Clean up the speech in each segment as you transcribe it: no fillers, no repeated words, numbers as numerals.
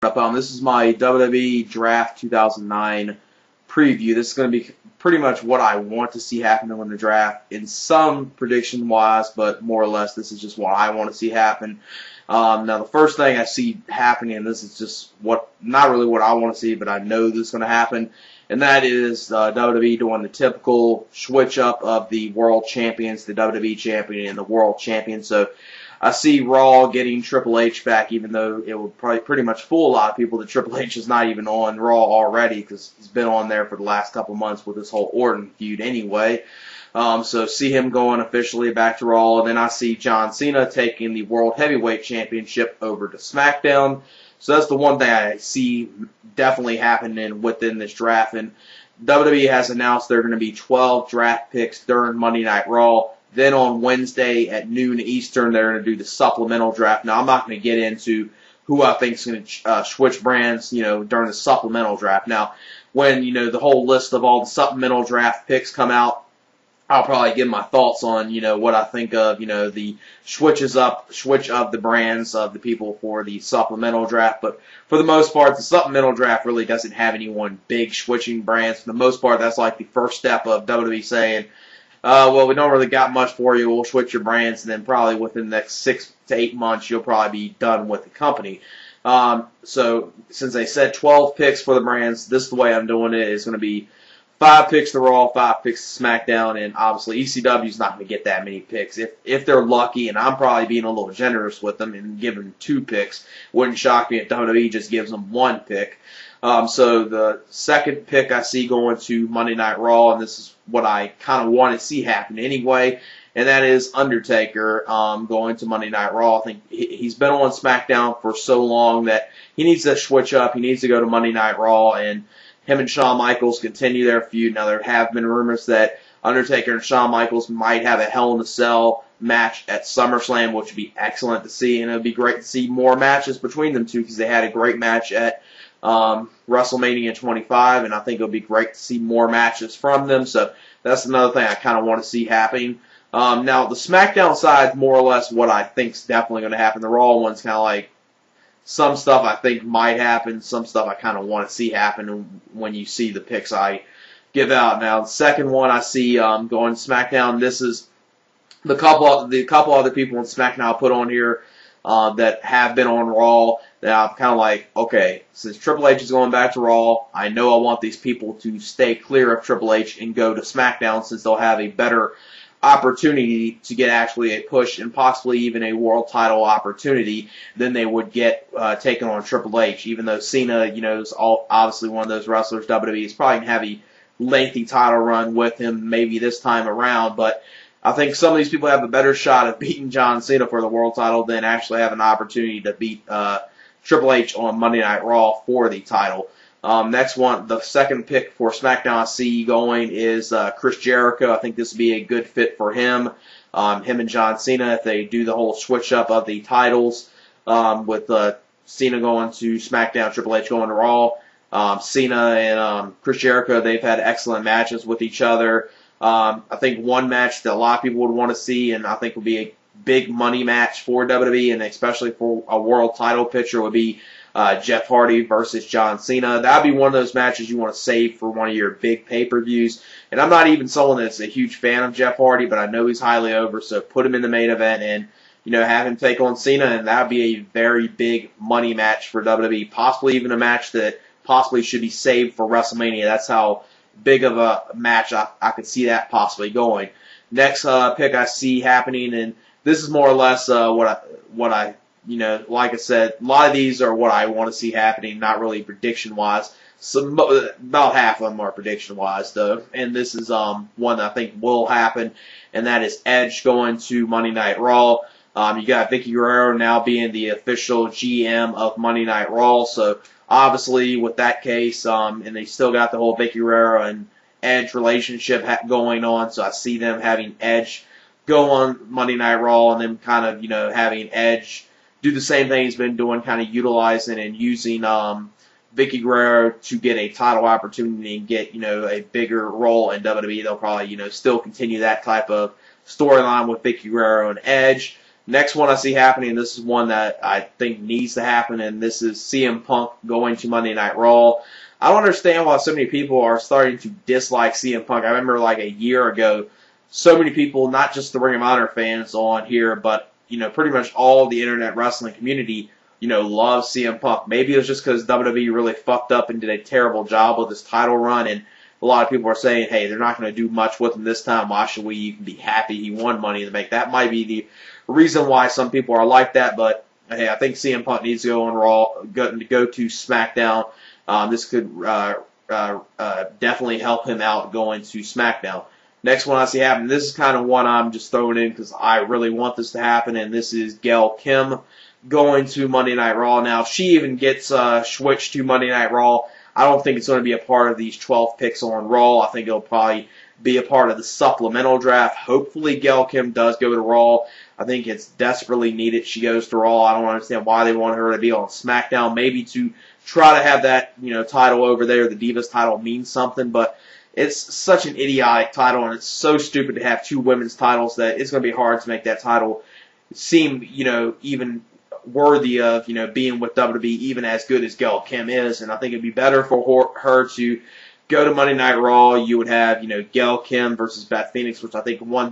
This is my WWE Draft 2009 preview. This is going to be pretty much what I want to see happen in the draft, in some prediction-wise, but more or less this is just what I want to see happen. Now, the first thing I see happening, and this is just not really what I want to see, but I know this is going to happen, and that is WWE doing the typical switch-up of the world champions, the WWE champion and the world champion. So I see Raw getting Triple H back, even though it would probably pretty much fool a lot of people that Triple H is not even on Raw already, because he's been on there for the last couple months with this whole Orton feud anyway. So see him going officially back to Raw. And then I see John Cena taking the World Heavyweight Championship over to SmackDown. So that's the one thing I see definitely happening within this draft. And WWE has announced there are going to be 12 draft picks during Monday Night Raw. Then on Wednesday at noon Eastern, they're going to do the supplemental draft. Now, I'm not going to get into who I think is going to switch brands, during the supplemental draft. Now, when, the whole list of all the supplemental draft picks come out, I'll probably give my thoughts on, what I think of, the switch of the brands of the people for the supplemental draft. But for the most part, the supplemental draft really doesn't have any one big switching brands. For the most part, that's like the first step of WWE saying, well, we don't really got much for you. We'll switch your brands, and then probably within the next 6 to 8 months, you'll probably be done with the company. So since they said 12 picks for the brands, this is the way I'm doing it. It's going to be 5 picks to Raw, 5 picks to SmackDown, and obviously ECW is not going to get that many picks. If they're lucky, and I'm probably being a little generous with them and giving them 2 picks, wouldn't shock me if WWE just gives them 1 pick. So the second pick I see going to Monday Night Raw, and this is what I kind of want to see happen anyway, and that is Undertaker going to Monday Night Raw. I think he's been on SmackDown for so long that he needs to switch up. He needs to go to Monday Night Raw, and him and Shawn Michaels continue their feud. Now, there have been rumors that Undertaker and Shawn Michaels might have a Hell in a Cell match at SummerSlam, which would be excellent to see, and it would be great to see more matches between them two, because they had a great match at WrestleMania 25, and I think it'll be great to see more matches from them. So that's another thing I kind of want to see happening. Now, the SmackDown side is more or less what I think is definitely going to happen. The Raw one's kind of like some stuff I think might happen, some stuff I kind of want to see happen when you see the picks I give out. Now, the second one I see going to SmackDown, this is the couple other people in SmackDown I'll put on here that have been on Raw, that I'm kind of like, okay, since Triple H is going back to Raw, I know I want these people to stay clear of Triple H and go to SmackDown, since they'll have a better opportunity to get actually a push and possibly even a world title opportunity than they would get taking on Triple H. Even though Cena, is obviously one of those wrestlers WWE is probably going to have a lengthy title run with him maybe this time around, but I think some of these people have a better shot of beating John Cena for the world title than actually have an opportunity to beat Triple H on Monday Night Raw for the title. Next one, the second pick for SmackDown I see going is Chris Jericho. I think this would be a good fit for him. Him and John Cena, if they do the whole switch up of the titles, with Cena going to SmackDown, Triple H going to Raw. Cena and Chris Jericho, they've had excellent matches with each other. I think one match that a lot of people would want to see, and I think would be a big money match for WWE, and especially for a world title picture, would be Jeff Hardy versus John Cena. That would be one of those matches you want to save for one of your big pay-per-views. And I'm not even someone that's a huge fan of Jeff Hardy, but I know he's highly over, so put him in the main event and, have him take on Cena, and that would be a very big money match for WWE. Possibly even a match that possibly should be saved for WrestleMania. That's how big of a match I could see that possibly going. Next pick I see happening, and this is more or less what I like I said, a lot of these are what I want to see happening, not really prediction-wise. About half of them are prediction-wise, though. And this is one that I think will happen, and that is Edge going to Monday Night Raw. You got Vicky Guerrero now being the official GM of Monday Night Raw, so obviously with that case, and they still got the whole Vicky Guerrero and Edge relationship going on, so I see them having Edge go on Monday Night Raw, and then kind of, having Edge do the same thing he's been doing, kind of utilizing and using Vicky Guerrero to get a title opportunity and get, a bigger role in WWE. They'll probably, still continue that type of storyline with Vicky Guerrero and Edge. Next one I see happening, this is one that I think needs to happen, and this is CM Punk going to Monday Night Raw. I don't understand why so many people are starting to dislike CM Punk. I remember like a year ago, so many people, not just the Ring of Honor fans on here, but, pretty much all the internet wrestling community, loves CM Punk. Maybe it was just because WWE really fucked up and did a terrible job with his title run, and a lot of people are saying, hey, they're not going to do much with him this time. Why should we even be happy he won Money in the Bank? That might be the reason why some people are like that, but hey, I think CM Punk needs to go on Raw, go to SmackDown. This could definitely help him out going to SmackDown. Next one I see happening, this is kind of one I'm just throwing in because I really want this to happen, and this is Gail Kim going to Monday Night Raw. Now, if she even gets switched to Monday Night Raw, I don't think it's going to be a part of these 12 picks on Raw. I think it'll probably be a part of the supplemental draft. Hopefully, Gail Kim does go to Raw. I think it's desperately needed she goes to Raw. I don't understand why they want her to be on SmackDown. Maybe to try to have that, title over there, the Divas title, means something, but it's such an idiotic title, and it's so stupid to have two women's titles that it's going to be hard to make that title seem, even worthy of, being with WWE, even as good as Gail Kim is. And I think it'd be better for her to go to Monday Night Raw. You would have, Gail Kim versus Beth Phoenix, which I think one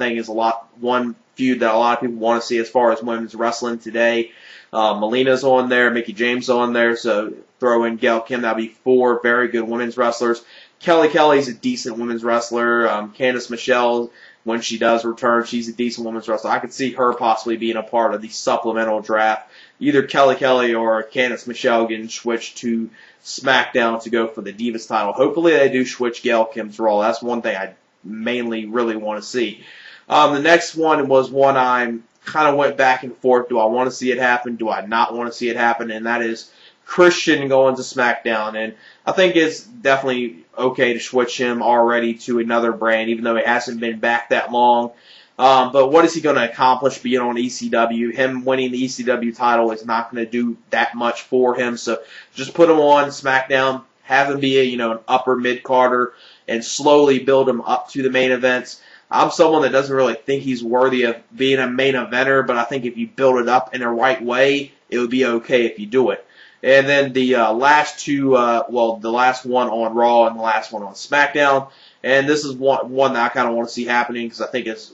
feud that a lot of people want to see as far as women's wrestling today. Melina's on there, Mickie James on there, so throw in Gail Kim. That'll be 4 very good women's wrestlers. Kelly's a decent women's wrestler. Candice Michelle, when she does return, she's a decent women's wrestler. I could see her possibly being a part of the supplemental draft. Either Kelly or Candice Michelle getting switched to SmackDown to go for the Divas title. Hopefully they do switch Gail Kim's role. That's one thing I mainly really want to see. The next one was one I kind of went back and forth. Do I want to see it happen? Do I not want to see it happen? And that is Christian going to SmackDown. And I think it's definitely okay to switch him already to another brand, even though he hasn't been back that long. But what is he going to accomplish being on ECW? Him winning the ECW title is not going to do that much for him. So just put him on SmackDown, have him be an upper mid-carder, and slowly build him up to the main events. I'm someone that doesn't really think he's worthy of being a main eventer, but I think if you build it up in the right way, it would be okay if you do it. And then the last two, the last one on Raw and the last one on SmackDown. And this is one that I kind of want to see happening because I think it's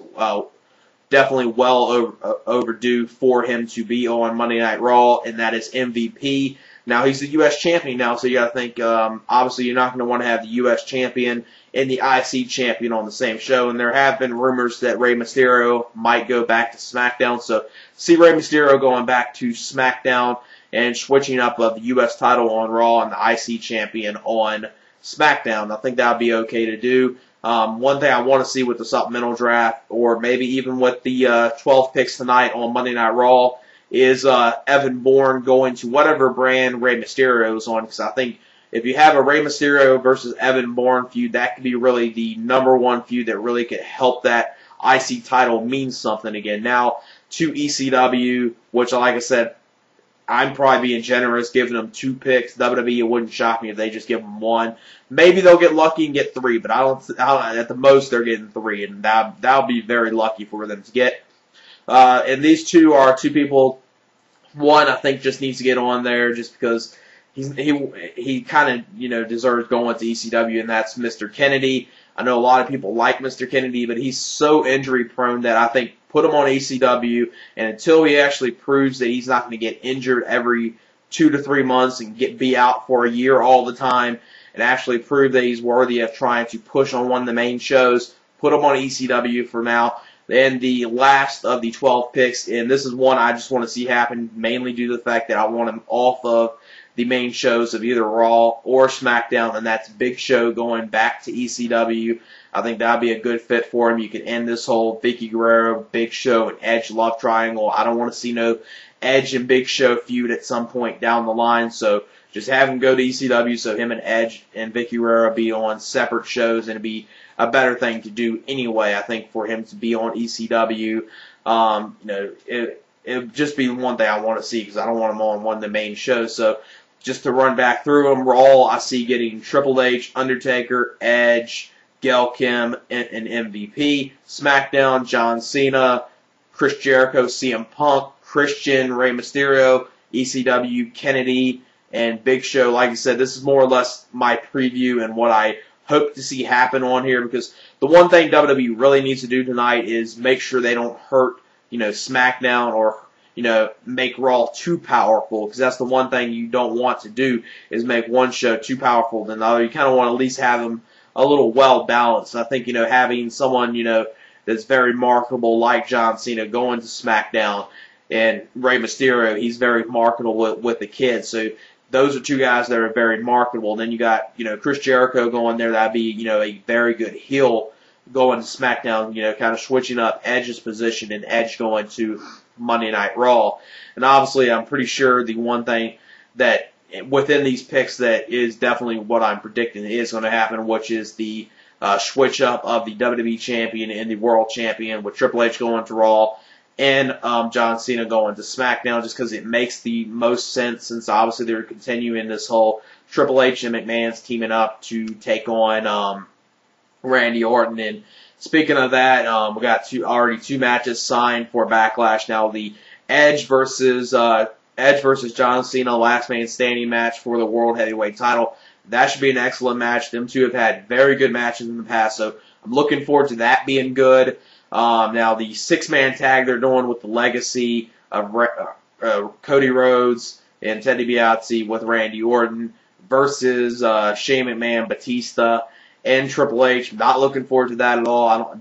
definitely well overdue for him to be on Monday Night Raw, and that is MVP. Now, he's the U.S. champion now, so you got to think, obviously, you're not going to want to have the U.S. champion and the IC champion on the same show. And there have been rumors that Rey Mysterio might go back to SmackDown. So, see Rey Mysterio going back to SmackDown and switching up of the U.S. title on Raw and the IC champion on SmackDown. I think that would be okay to do. One thing I want to see with the supplemental draft, or maybe even with the 12 picks tonight on Monday Night Raw, is Evan Bourne going to whatever brand Rey Mysterio is on, because I think if you have a Rey Mysterio versus Evan Bourne feud, that could be really the #1 feud that really could help that IC title mean something again. Now, to ECW, which, like I said, I'm probably being generous, giving them 2 picks. WWE, it wouldn't shock me if they just give them 1. Maybe they'll get lucky and get 3, but at the most they're getting 3, and that'll be very lucky for them to get. And these two are 2 people. One, I think, just needs to get on there just because he kind of deserves going to ECW, and that's Mr. Kennedy. I know a lot of people like Mr. Kennedy, but he's so injury prone that I think put him on ECW, and until he actually proves that he's not going to get injured every 2 to 3 months and be out for a year all the time, and actually prove that he's worthy of trying to push on one of the main shows, put him on ECW for now. And the last of the 12 picks, and this is one I just want to see happen, mainly due to the fact that I want him off of the main shows of either Raw or SmackDown, and that's Big Show going back to ECW. I think that would be a good fit for him. You can end this whole Vicky Guerrero, Big Show, and Edge love triangle. I don't want to see no Edge and Big Show feud at some point down the line, so just have him go to ECW so him and Edge and Vicky Guerrero be on separate shows, and it'd be a better thing to do anyway, I think, for him to be on ECW. It would just be one thing I want to see because I don't want him on one of the main shows. So just to run back through them, Raw, I see getting Triple H, Undertaker, Edge, Gail Kim, and MVP. SmackDown, John Cena, Chris Jericho, CM Punk, Christian, Rey Mysterio, ECW, Kennedy, and Big Show. Like I said, this is more or less my preview and what I hope to see happen on here, because the one thing WWE really needs to do tonight is make sure they don't hurt, SmackDown, or, make Raw too powerful, because that's the one thing you don't want to do, is make one show too powerful than the other. You kind of want to at least have them a little well balanced. I think, having someone, that's very marketable like John Cena going to SmackDown, and Rey Mysterio, he's very marketable with the kids. So those are two guys that are very marketable. Then you got, Chris Jericho going there. That'd be, a very good heel going to SmackDown, kind of switching up Edge's position, and Edge going to Monday Night Raw. And obviously, I'm pretty sure the one thing that within these picks that is definitely what I'm predicting is going to happen, which is the switch up of the WWE Champion and the World Champion, with Triple H going to Raw and John Cena going to SmackDown, just because it makes the most sense, since obviously they're continuing this whole Triple H and McMahon's teaming up to take on Randy Orton. And speaking of that, we got already two matches signed for Backlash now. The Edge versus John Cena last man standing match for the World Heavyweight title. That should be an excellent match. Them two have had very good matches in the past, so I'm looking forward to that being good. Now, the six-man tag they're doing with the legacy of Cody Rhodes and Ted DiBiase with Randy Orton versus Shane McMahon, Batista, and Triple H. Not looking forward to that at all.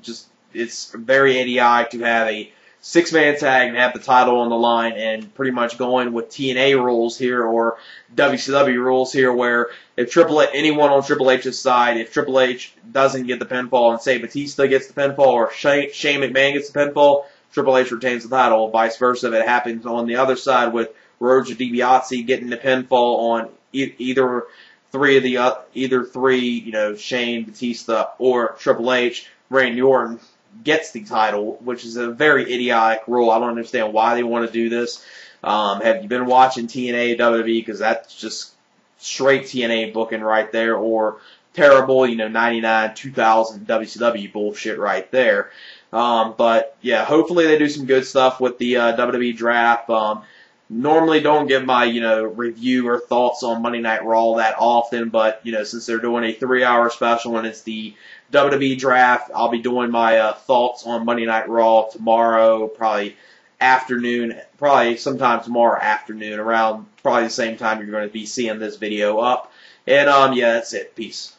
It's very idiotic to have a six-man tag and have the title on the line, and pretty much going with TNA rules here, or WCW rules here, where if anyone on Triple H's side, if Triple H doesn't get the pinfall and say Batista gets the pinfall or Shane McMahon gets the pinfall, Triple H retains the title. Vice versa, if it happens on the other side with Rhodes or DiBiase getting the pinfall on either three, Shane, Batista, or Triple H, Randy Orton gets the title, which is a very idiotic rule. I don't understand why they want to do this. Have you been watching TNA WWE? Because that's just straight TNA booking right there, or terrible, 99, 2000 WCW bullshit right there. But yeah, hopefully they do some good stuff with the WWE draft. Normally don't give my, review or thoughts on Monday Night Raw that often, but, since they're doing a 3-hour special and it's the WWE draft, I'll be doing my thoughts on Monday Night Raw tomorrow, probably sometime tomorrow afternoon, around probably the same time you're going to be seeing this video up. And, yeah, that's it. Peace.